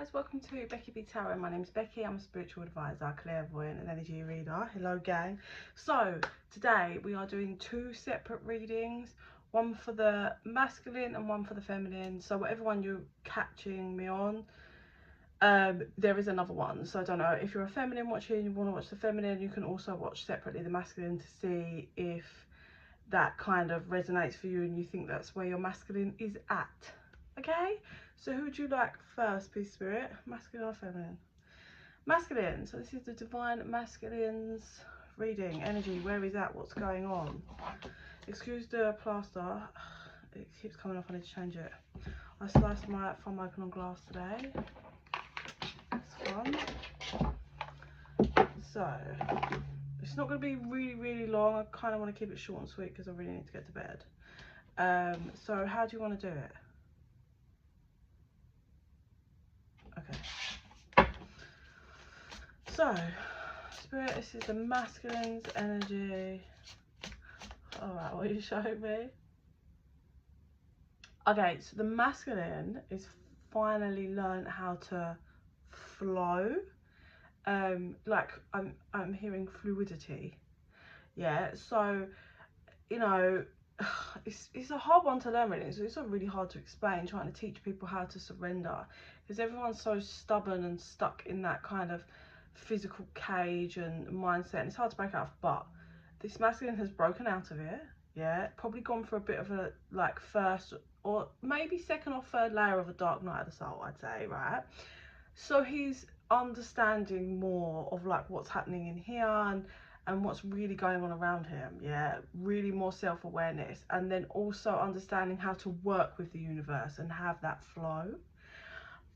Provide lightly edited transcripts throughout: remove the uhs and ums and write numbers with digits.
guys, welcome to Becky bekibtarot. My name is Becky. I'm a spiritual advisor, clairvoyant and energy reader. Hello gang. So today we are doing two separate readings, one for the masculine and one for the feminine. So whatever one you're catching me on, there is another one. So I don't know, if you're a feminine watching, you want to watch the feminine, you can also watch separately the masculine to see if that kind of resonates for you and you think that's where your masculine is at. Okay, so who would you like first, Peace Spirit? Masculine or feminine? Masculine. So this is the divine masculine's reading. Energy, where is that? What's going on? Excuse the plaster, it keeps coming off. I need to change it. I sliced my thumb open on glass today. It's fun. So it's not going to be really long. I kind of want to keep it short and sweet because I really need to get to bed. So how do you want to do it? Okay. So, Spirit, this is the masculine's energy. Alright, what are you showing me? Okay, so the masculine is finally learned how to flow. Like I'm hearing fluidity. Yeah, so you know, it's a hard one to learn really. So it's not really hard to explain, trying to teach people how to surrender, because everyone's so stubborn and stuck in that kind of physical cage and mindset, and it's hard to break out of. But this masculine has broken out of it. Yeah, probably gone for a bit of a like first or maybe second or third layer of a dark night of the soul, I'd say, right? So he's understanding more of like what's happening in here and what's really going on around him. Yeah, really more self-awareness, and then also understanding how to work with the universe and have that flow.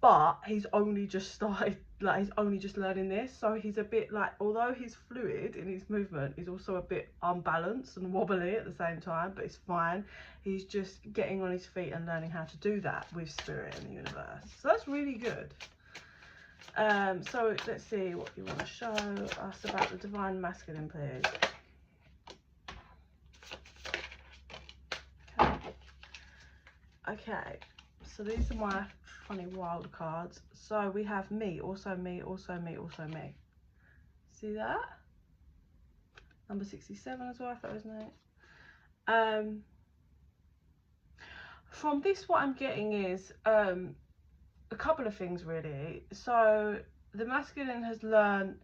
But he's only just started, like he's only just learning this, so he's a bit like, although he's fluid in his movement, he's also a bit unbalanced and wobbly at the same time, but it's fine. He's just getting on his feet and learning how to do that with spirit and the universe, so that's really good. So let's see what you want to show us about the divine masculine, please. Okay, so these are my funny wild cards. So we have me, also me, also me, also me. See that? Number 67 as well, if that resonates. From this, what I'm getting is a couple of things really. So the masculine has learned,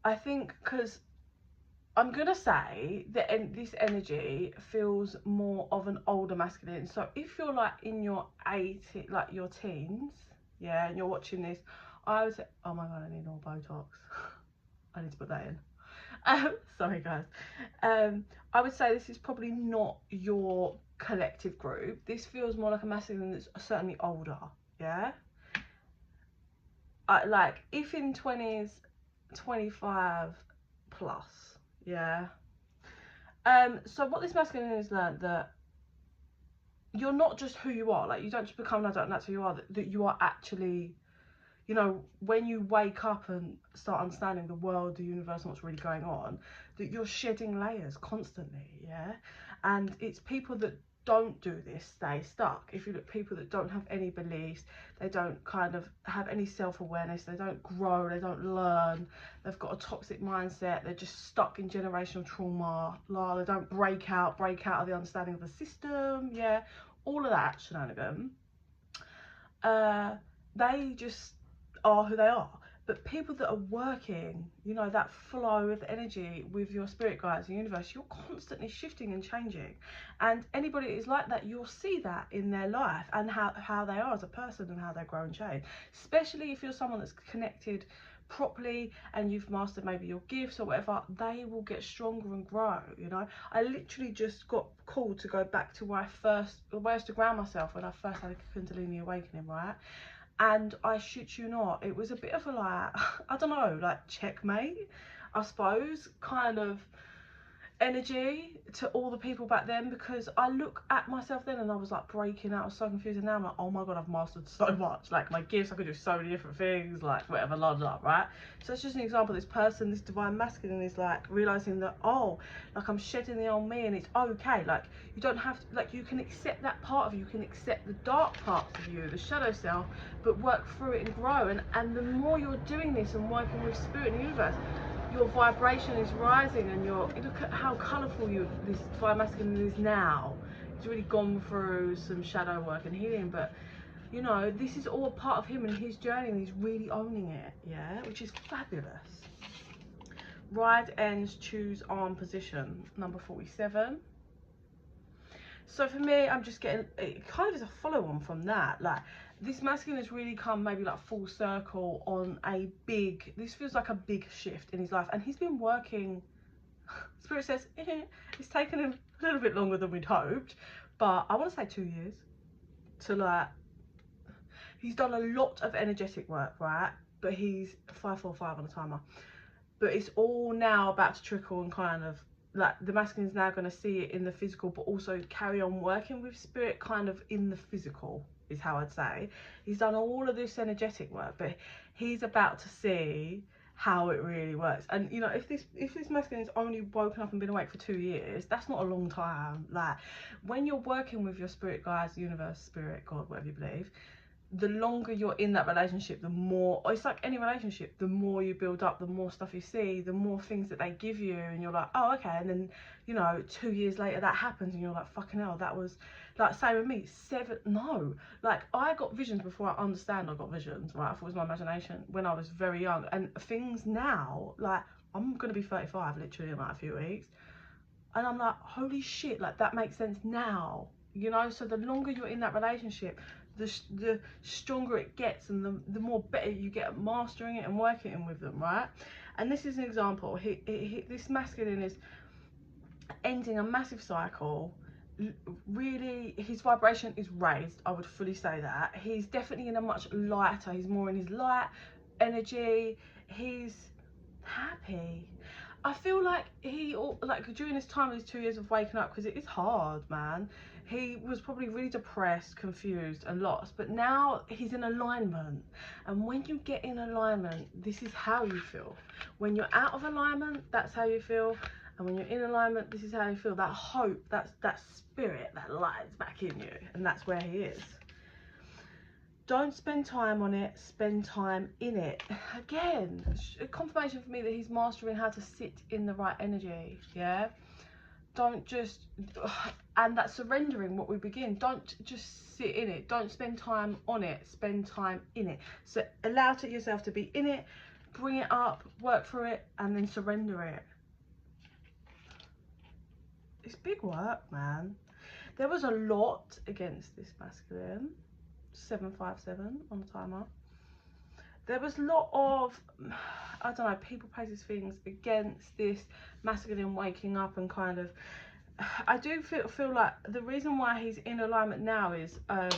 I think, because I'm gonna say that this energy feels more of an older masculine. So if you're like in your 80s, like your teens, yeah, and you're watching this, I would say, oh my god, I need more Botox. I need to put that in. Sorry guys. I would say this is probably not your collective group. This feels more like a masculine that's certainly older. Yeah, like if in 20s, 25 plus. Yeah. So what this masculine has learned, that you're not just who you are. Like you don't just become an adult and that's who you are. That you are actually, you know, when you wake up and start understanding the world, the universe, and what's really going on, that you're shedding layers constantly. Yeah. And it's people that don't do this stay stuck. If you look at people that don't have any beliefs, they don't kind of have any self-awareness, they don't grow, they don't learn, they've got a toxic mindset, they're just stuck in generational trauma, they don't break out of the understanding of the system. Yeah, all of that shenanigan. They just are who they are. But people that are working, you know, that flow of energy with your spirit guides, the universe, you're constantly shifting and changing. And anybody that is like that, you'll see that in their life and how they are as a person and how they grow and change. Especially if you're someone that's connected properly and you've mastered maybe your gifts or whatever, they will get stronger and grow. You know, I literally just got called to go back to where I used to ground myself when I first had a Kundalini awakening, right? And I shit you not, it was a bit of a like, I don't know, like checkmate, I suppose, kind of. energy to all the people back then, because I look at myself then and I was like breaking out, I was so confused, and now I'm like, oh my god, I've mastered so much, like my gifts, I could do so many different things, like whatever, right? So it's just an example. This person, this divine masculine, is like realizing that, oh, like I'm shedding the old me, and it's okay. Like you don't have to, like you can accept that part of you, you can accept the dark parts of you, the shadow self, but work through it and grow. And the more you're doing this and working with spirit and the universe, your vibration is rising, and look at how colourful this divine masculine is now. He's really gone through some shadow work and healing, but you know, this is all part of him and his journey, and he's really owning it, yeah, which is fabulous. Ride ends, choose arm position, number 47. So for me, I'm just getting, it kind of is a follow on from that. Like this masculine has really come maybe like full circle on this feels like a big shift in his life, and he's been working, Spirit says, it's taken him a little bit longer than we'd hoped, but I want to say 2 years to like, he's done a lot of energetic work, right? But he's 545 on the timer, but it's all now about to trickle, and kind of like the masculine is now going to see it in the physical, but also carry on working with spirit kind of in the physical, is how I'd say. He's done all of this energetic work, but he's about to see how it really works. And you know, if this masculine has only woken up and been awake for 2 years, that's not a long time. Like when you're working with your spirit guides, universe, spirit, God, whatever you believe, the longer you're in that relationship, the more, it's like any relationship, the more you build up, the more stuff you see, the more things that they give you, and you're like, oh okay. And then, you know, 2 years later that happens, and you're like, fucking hell, that was like, same with me. Like I got visions before I understand I got visions, right? I thought it was my imagination when I was very young, and things now, like I'm gonna be 35 literally in like a few weeks, and I'm like, holy shit, like that makes sense now, you know? So the longer you're in that relationship, the stronger it gets, and the more better you get at mastering it and working with them, right? And this is an example. This masculine is ending a massive cycle. Really, his vibration is raised, I would fully say that. He's definitely in a much lighter, he's more in his light energy, he's happy. I feel like during this time, these 2 years of waking up, because it is hard, man, he was probably really depressed, confused and lost, but now he's in alignment. And when you get in alignment, this is how you feel. When you're out of alignment, that's how you feel. And when you're in alignment, this is how you feel. That hope, that spirit that lights back in you, and that's where he is. Don't spend time on it, spend time in it. Again, a confirmation for me that he's mastering how to sit in the right energy, yeah? Don't just, and that surrendering, what we begin, don't just sit in it. Don't spend time on it, spend time in it. So allow yourself to be in it, bring it up, work through it, and then surrender it. It's big work, man. There was a lot against this masculine. 757 on the timer. There was a lot of, I don't know, people, places, things against this masculine waking up, and kind of, I do feel like the reason why he's in alignment now is, I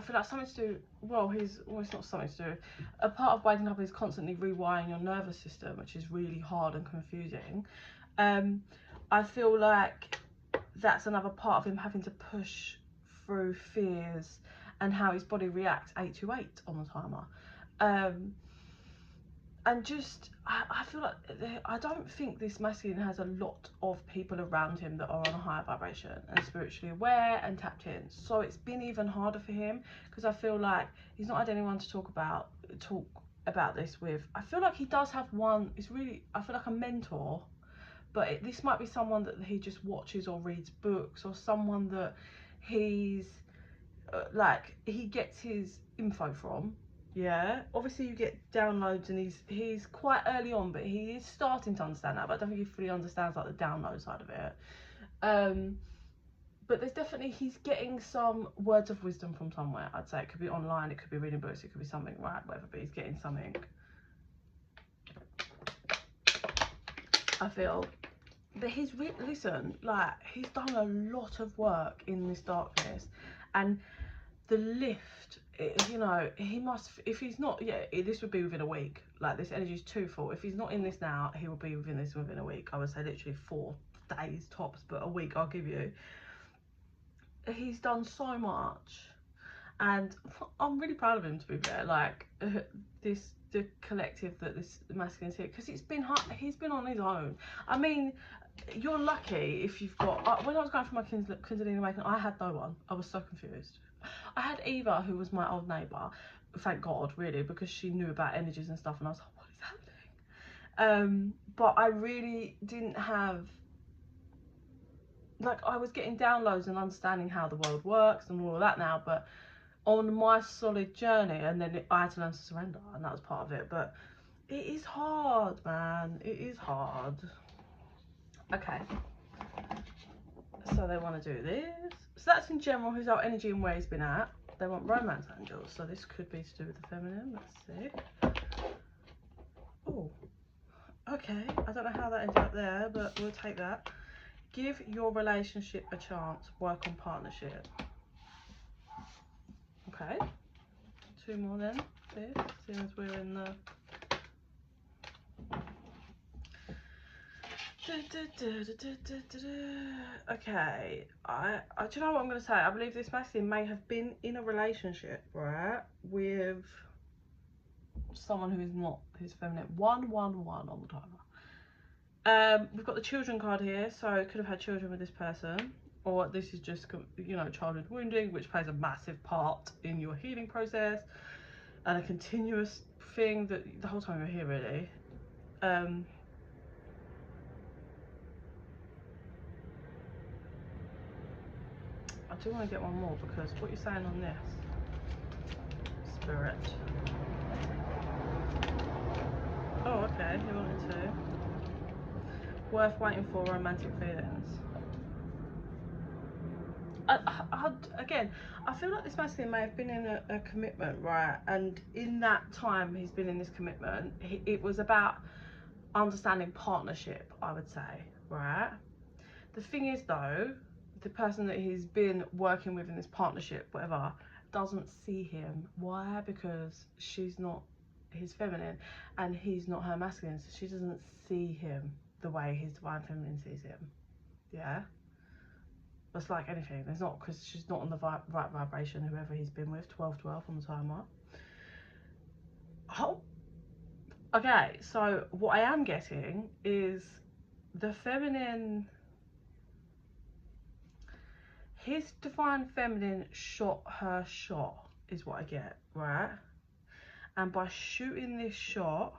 feel like something to do, well it's not something to do, a part of waking up is constantly rewiring your nervous system, which is really hard and confusing. I feel like that's another part of him having to push through fears and how his body reacts 828 on the timer. And just, I feel like, I don't think this masculine has a lot of people around him that are on a higher vibration and spiritually aware and tapped in. So it's been even harder for him, because I feel like he's not had anyone to talk about this with. I feel like he does have one, it's really, I feel like a mentor, but this might be someone that he just watches or reads books, or someone that he's, like he gets his info from, yeah. Obviously you get downloads, and he's quite early on, but he is starting to understand that, but I don't think he fully understands like the download side of it. But there's definitely, he's getting some words of wisdom from somewhere. I'd say it could be online, it could be reading books, it could be something, right, whatever, but he's getting something. I feel, but listen, like he's done a lot of work in this darkness, and the lift, you know, he must, if he's not, yeah, this would be within a week. Like this energy is twofold. If he's not in this now, he will be within a week. I would say literally days tops, but a week I'll give you. He's done so much, and I'm really proud of him, to be fair. Like the collective that this masculine's here, because he's been on his own. I mean, you're lucky if you've got. When I was going for my Kundalini awakening, I had no one. I was so confused. I had Eva, who was my old neighbour. Thank God, really, because she knew about energies and stuff, and I was like, what is happening? But I really didn't have, like, I was getting downloads and understanding how the world works and all of that now, but on my solid journey, and then I had to learn to surrender, and that was part of it. But it is hard, man. It is hard. Okay, so they want to do this. So that's in general who's our energy and where he's been at. They want romance angels, so this could be to do with the feminine. Let's see. Oh, okay. I don't know how that ended up there, but we'll take that. Give your relationship a chance. Work on partnership. Okay. 2 more then. This, seeing as we're in the. Okay, do you know what I'm going to say? I believe this masculine may have been in a relationship, right, with someone who is not his feminine. 111 on the timer. We've got the children card here, so it could have had children with this person, or this is just, you know, childhood wounding, which plays a massive part in your healing process, and a continuous thing that the whole time you're here, really. I do want to get one more, because what you're saying on this, Spirit. Oh, okay, you wanted to. Worth waiting for romantic feelings. Again, I feel like this masculine may have been in a commitment, right? And in that time he's been in this commitment, it was about understanding partnership, I would say, right? The thing is, though, the person that he's been working with in this partnership, whatever, doesn't see him. Why? Because she's not his feminine and he's not her masculine, so she doesn't see him the way his divine feminine sees him. Yeah, it's like anything. There's not, because she's not on the right vibration, whoever he's been with. 1212 on the timer. Oh, okay, so what I am getting is the feminine, his divine feminine shot her shot, is what I get, right? And by shooting this shot,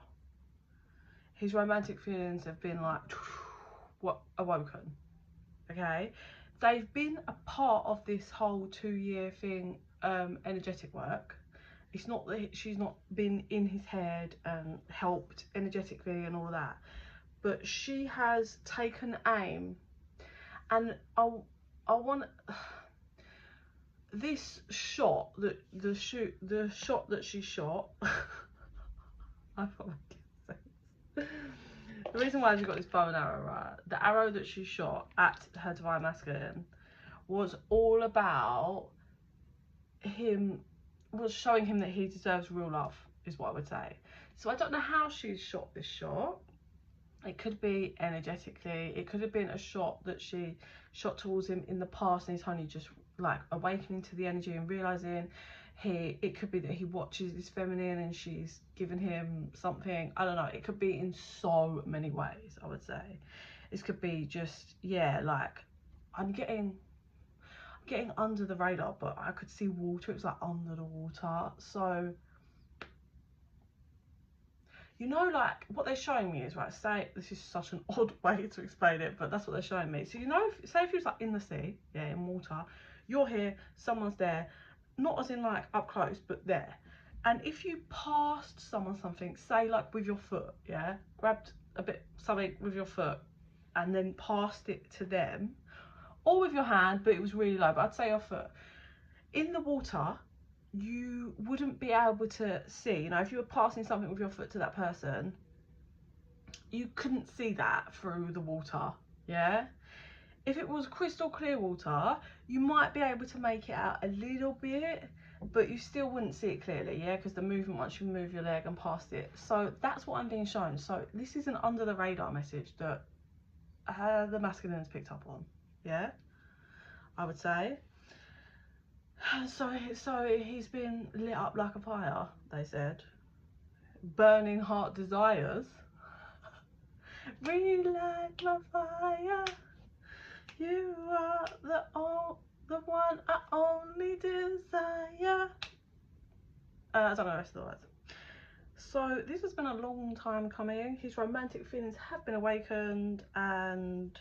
his romantic feelings have been like awoken. Okay, they've been a part of this whole 2-year thing, energetic work. It's not that she's not been in his head and helped energetically and all of that, but she has taken aim, and I want this shot, the shot that she shot. I thought I could say. The reason why she got this bow and arrow, right? The arrow that she shot at her divine masculine was all about him, was showing him that he deserves real love, is what I would say. So I don't know how she's shot this shot. It could be energetically, it could have been a shot that she shot towards him in the past, and he's only just like awakening to the energy and realizing it could be that he watches this feminine and she's given him something. I don't know, it could be in so many ways, I would say. This could be just, yeah, like I'm getting under the radar, but I could see water. It was like under the water. So, you know, like what they're showing me is, right, say, this is such an odd way to explain it, but that's what they're showing me. So, you know, say if you was like in the sea, yeah, in water, you're here, someone's there, not as in like up close, but there. And if you passed someone something, say like with your foot, yeah, grabbed a bit something with your foot and then passed it to them, or with your hand, but it was really low, but I'd say your foot, in the water, you wouldn't be able to see, you know, if you were passing something with your foot to that person, you couldn't see that through the water, yeah? If it was crystal clear water, you might be able to make it out a little bit, but you still wouldn't see it clearly, yeah? Because the movement, once you move your leg and past it. So that's what I'm being shown. So this is an under the radar message that the masculine's picked up on. Yeah, I would say. So he's been lit up like a fire, they said. Burning heart desires. Relight my fire. You are the one I only desire. I don't know the rest of the words. So this has been a long time coming. His romantic feelings have been awakened and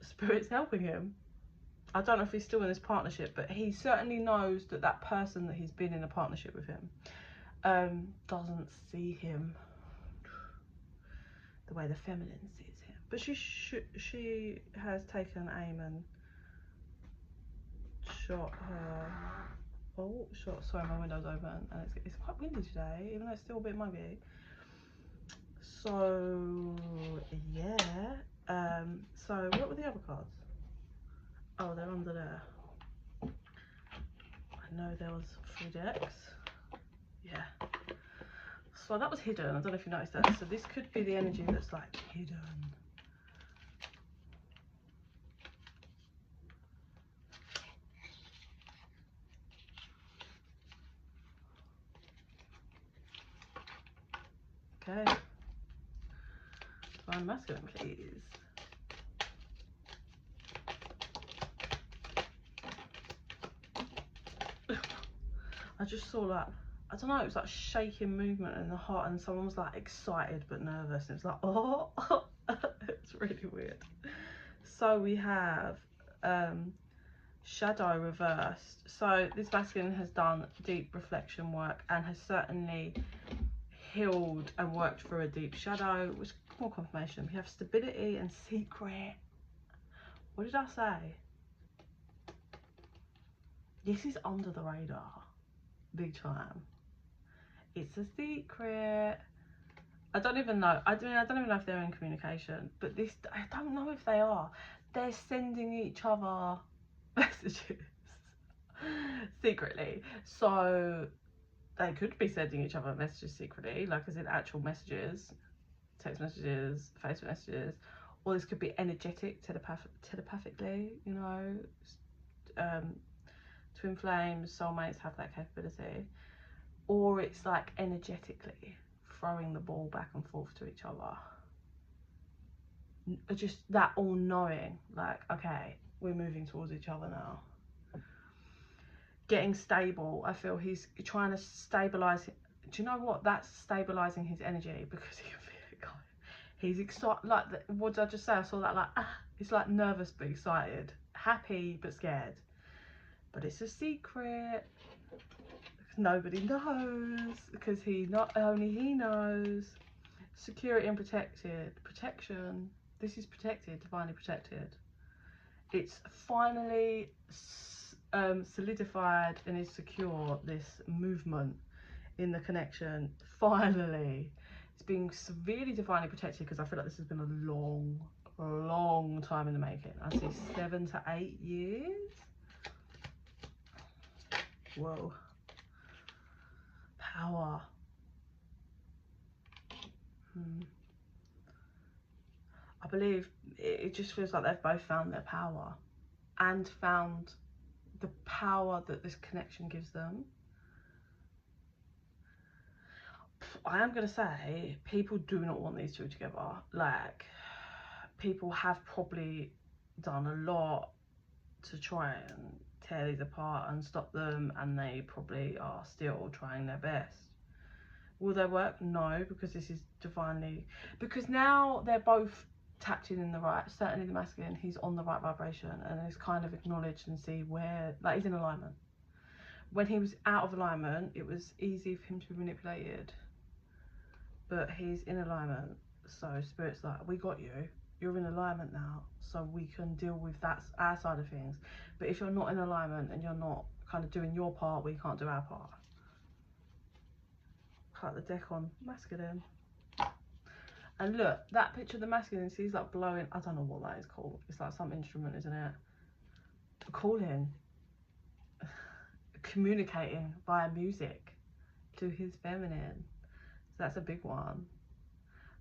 Spirit's helping him. I don't know if he's still in this partnership, but he certainly knows that that person that he's been in a partnership with him doesn't see him the way the feminine sees him. But she has taken aim and shot her. Oh, sorry, my window's open and it's quite windy today, even though it's still a bit muggy. So yeah. So what were the other cards? Oh, they're under there. I know there was 3 decks. Yeah. So that was hidden. I don't know if you noticed that. So this could be the energy that's like hidden. Okay. Divine masculine, please. I just saw like, I don't know, it was like shaking movement in the heart and someone was like excited but nervous and it's like, oh, it's really weird. So we have shadow reversed. So this masculine has done deep reflection work and has certainly healed and worked through a deep shadow, which more confirmation. We have stability and secret. What did I say? This is under the radar, big time. It's a secret. I don't even know. I don't even know if they're in communication, but this, I don't know if they are. They're sending each other messages secretly. So they could be sending each other messages secretly, like as in actual messages, text messages, Facebook messages, or this could be energetic, telepathically, you know. Twin flames, soulmates have that capability. Or it's like energetically throwing the ball back and forth to each other. Just that all knowing, like, okay, we're moving towards each other now. Getting stable. I feel he's trying to stabilize. Do you know what? That's stabilizing his energy because he can feel it going. He's excited. Like, what did I just say? I saw that like, it's like nervous but excited, happy but scared. But it's a secret. Nobody knows because not only he knows. Security and protection. This is protected, divinely protected. It's finally solidified and is secure, this movement in the connection. Finally, it's being severely divinely protected because I feel like this has been a long time in the making. I see 7 to 8 years. Whoa. Power. I believe it just feels like they've both found their power and found the power that this connection gives them. I am going to say people do not want these two together. Like, people have probably done a lot to try and tear these apart and stop them, and they probably are still trying their best. Will they work? No, because this is divinely, because now they're both tapped in the right, certainly the masculine, he's on the right vibration and is kind of acknowledged and see where, like, he's in alignment. When he was out of alignment, it was easy for him to be manipulated, but he's in alignment. So Spirit's like, we got you, you're in alignment now, so we can deal with that, our side of things. But if you're not in alignment and you're not kind of doing your part, we can't do our part. Cut the deck on masculine. And look, that picture of the masculine, he's like blowing, I don't know what that is called. It's like some instrument, isn't it? Calling. Communicating via music to his feminine. So that's a big one.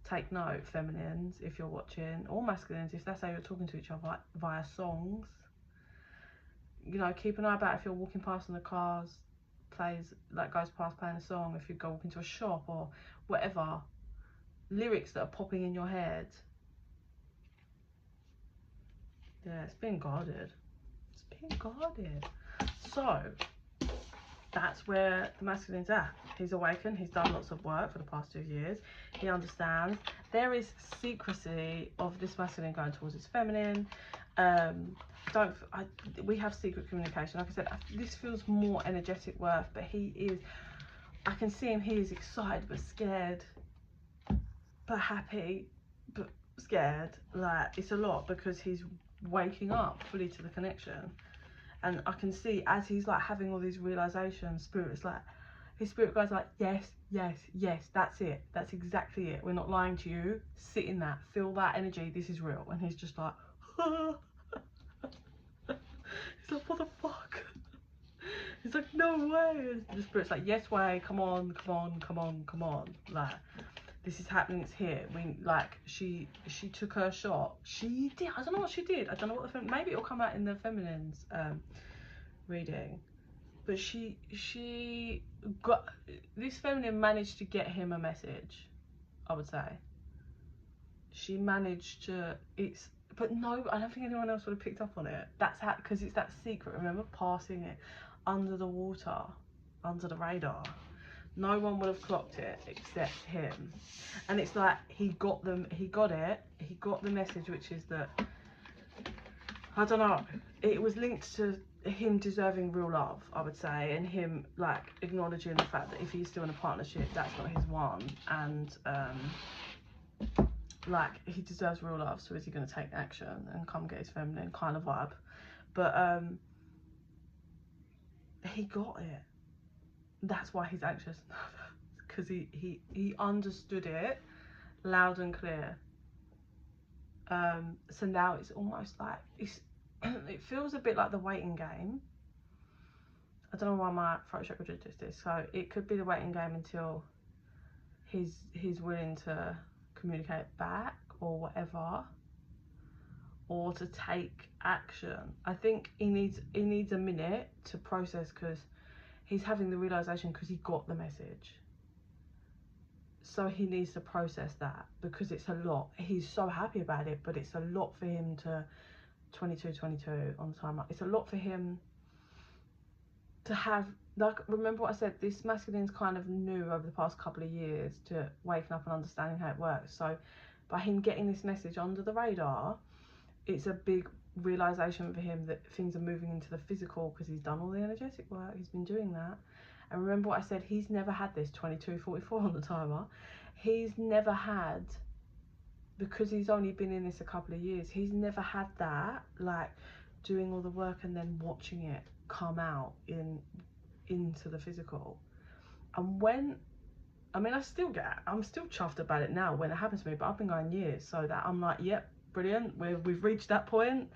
take note, feminines, if you're watching, or masculines, if that's how you're talking to each other via songs. You know, keep an eye about if you're walking past in the cars, goes past playing a song, if you go walk into a shop or whatever, lyrics that are popping in your head. Yeah, it's being guarded. It's being guarded. So that's where the masculine's at. He's awakened, he's done lots of work for the past 2 years, he understands. There is secrecy of this masculine going towards his feminine. We have secret communication. Like I said, this feels more energetic work, but he is, I can see him, he is excited but scared, but happy but scared. Like, it's a lot because he's waking up fully to the connection. And I can see as he's like having all these realizations, spirit's like, his spirit goes like, yes, yes, yes, that's it, that's exactly it, we're not lying to you, sit in that, feel that energy, this is real. And he's just like, ah. He's like, what the fuck? He's like, no way. And the spirit's like, yes way, come on, come on, come on, come on. Like, this is happening, it's here. She took her shot. She did, I don't know what she did. I don't know what maybe it'll come out in the feminine's reading. But she got, this feminine managed to get him a message, I would say. She managed to, but no, I don't think anyone else would have picked up on it. That's how, because it's that secret, remember, passing it under the water, under the radar. No one would have clocked it except him. And it's like, he got the message, which is that, I don't know, it was linked to him deserving real love, I would say, and him like acknowledging the fact that if he's still in a partnership, that's not his one, and like, he deserves real love, so is he going to take action and come get his feminine kind of vibe. But he got it. That's why he's anxious, because he understood it loud and clear. So now it's almost like it feels a bit like the waiting game. I don't know why my throat chakra did this. So it could be the waiting game until he's willing to communicate back or whatever, or to take action. I think he needs a minute to process, because he's having the realization because he got the message. So he needs to process that, because it's a lot. He's so happy about it, but it's a lot for him to 22 on the timer. It's a lot for him to have, like, remember what I said, this masculine's kind of new over the past couple of years to waking up and understanding how it works. So by him getting this message under the radar, it's a big realization for him that things are moving into the physical, because he's done all the energetic work, he's been doing that. And remember what I said, he's never had this 22:44 on the timer. He's never had, because he's only been in this a couple of years, he's never had that, like, doing all the work and then watching it come out into the physical. And when, I mean, I'm still chuffed about it now when it happens to me, but I've been going years, so that I'm like, yep, brilliant, we've reached that point.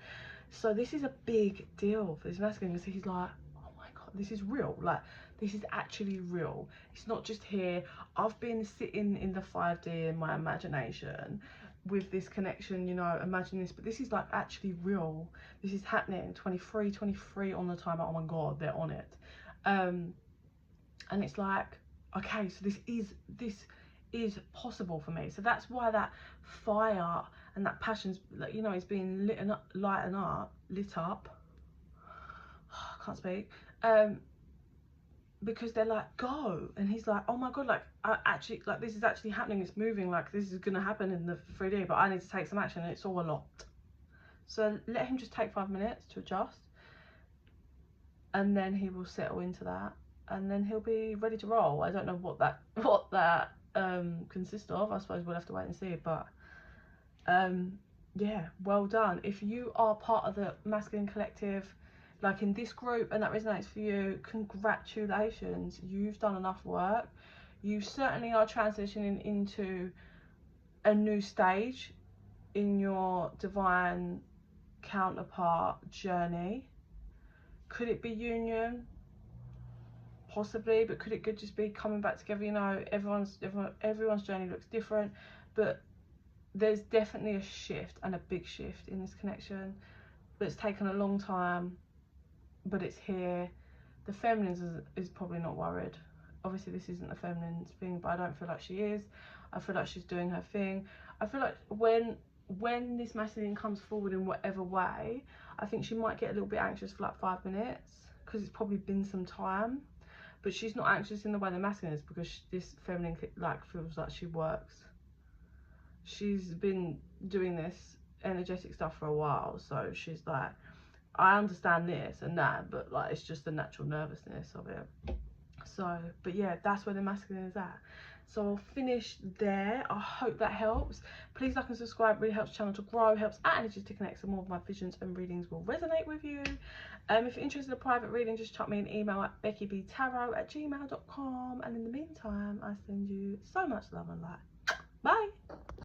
So this is a big deal for this masculine, because he's like, oh my god, this is real. Like, this is actually real. It's not just here. I've been sitting in the 5D in my imagination with this connection, you know, imagine this, but this is like actually real. This is happening. 23 on the timer. Oh my god, they're on it. And it's like, okay, so this is possible for me. So that's why that fire and that passion's, like, you know, it's being lit up. I can't speak. Because they're like, go, and he's like, oh my god, like, I actually, like, this is actually happening, it's moving, like, this is gonna happen in the 3D, but I need to take some action, and it's all a lot. So let him just take 5 minutes to adjust, and then he will settle into that, and then he'll be ready to roll. I don't know what that consists of. I suppose we'll have to wait and see, but yeah, well done. If you are part of the masculine collective, like in this group, and that resonates for you, congratulations, you've done enough work. You certainly are transitioning into a new stage in your divine counterpart journey. Could it be union? Possibly, but could it just be coming back together? You know, everyone's journey looks different, but there's definitely a shift, and a big shift in this connection, but it's taken a long time, but it's here. The feminine is probably not worried. Obviously this isn't the feminine thing, but I don't feel like she is. I feel like she's doing her thing. I feel like when this masculine comes forward in whatever way, I think she might get a little bit anxious for like 5 minutes, because it's probably been some time. But she's not anxious in the way the masculine is, because this feminine like feels like she works. She's been doing this energetic stuff for a while, so she's like, I understand this and that, but like it's just the natural nervousness of it. So, but yeah, that's where the masculine is at. So I'll finish there. I hope that helps. Please like and subscribe. It really helps the channel to grow, helps our energies to connect, so more of my visions and readings will resonate with you. If you're interested in a private reading, just chuck me an email at bekibtarot@gmail.com. And in the meantime, I send you so much love and light. Bye.